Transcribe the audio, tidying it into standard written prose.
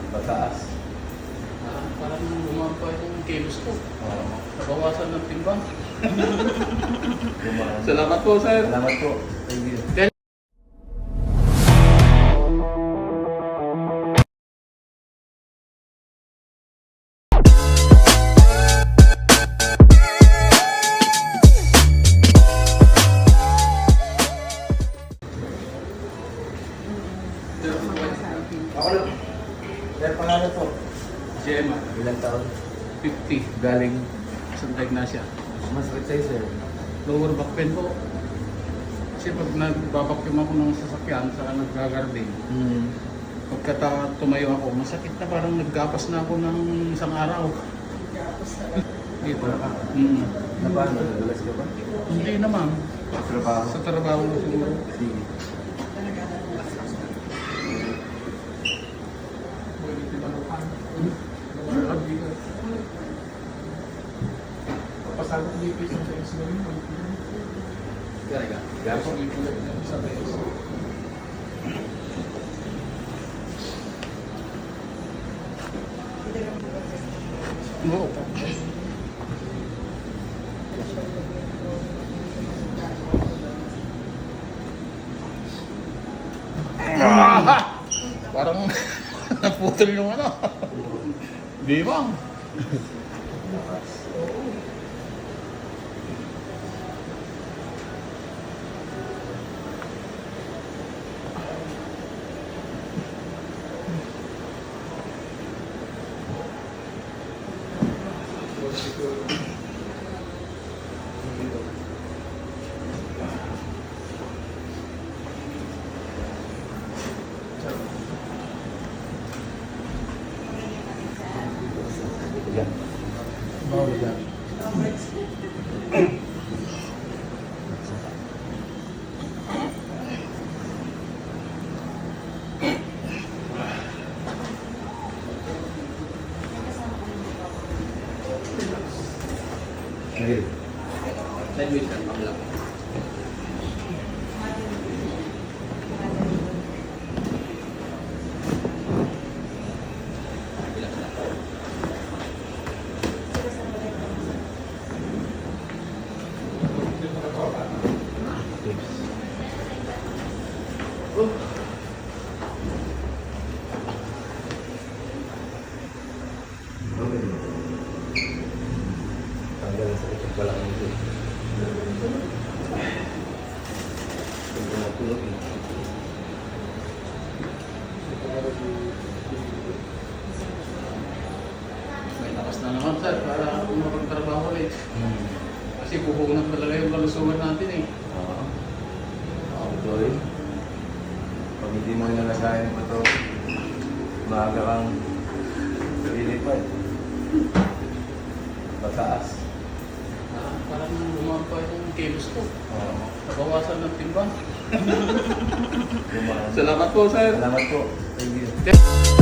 Pataas. Parang lumampa yung kilos ko. Oo. Nabawasan ng timbang. Gumaan. Salamat po, sir. Salamat po. Thank you. Ako lang. Sir, pangalan po. Gemma, Ilang taon? 50, Galing. Santa Ignacia. Masakit sa'yo, sir. Lower back pain po. Kasi pag nagbabakyum ako ng sasakyan, saka naggagarden, pagkata tumayo ako, masakit na, parang naggapas na ako ng isang araw. Dito. Na paano? Nadalas ka ba? Hindi naman. Sa trabaho? Sa trabaho mo siguro. Sige. Papasagod dito sa tayo mo. Talaga? Gapo? Oo. Parang naputol yung ano. Di ba? Yan. Bawal yan. Ayun. Sandwich yan, maglap. Tanggal sa ikot pala ang ito. Ito na tulog eh. May lakas na naman, sir, para makapagtrabaho ulit. Kasi pupunan talaga yung kalusugan natin eh. Oo. Tuloy. Pag hindi mo inalasayan pa ito, maaga kang lilipad. Pataas. Parang lumampa yung kilos ko. Oo. Nabawasan ng timbang. Gumaan. Salamat po, sir. Salamat po. Thank you.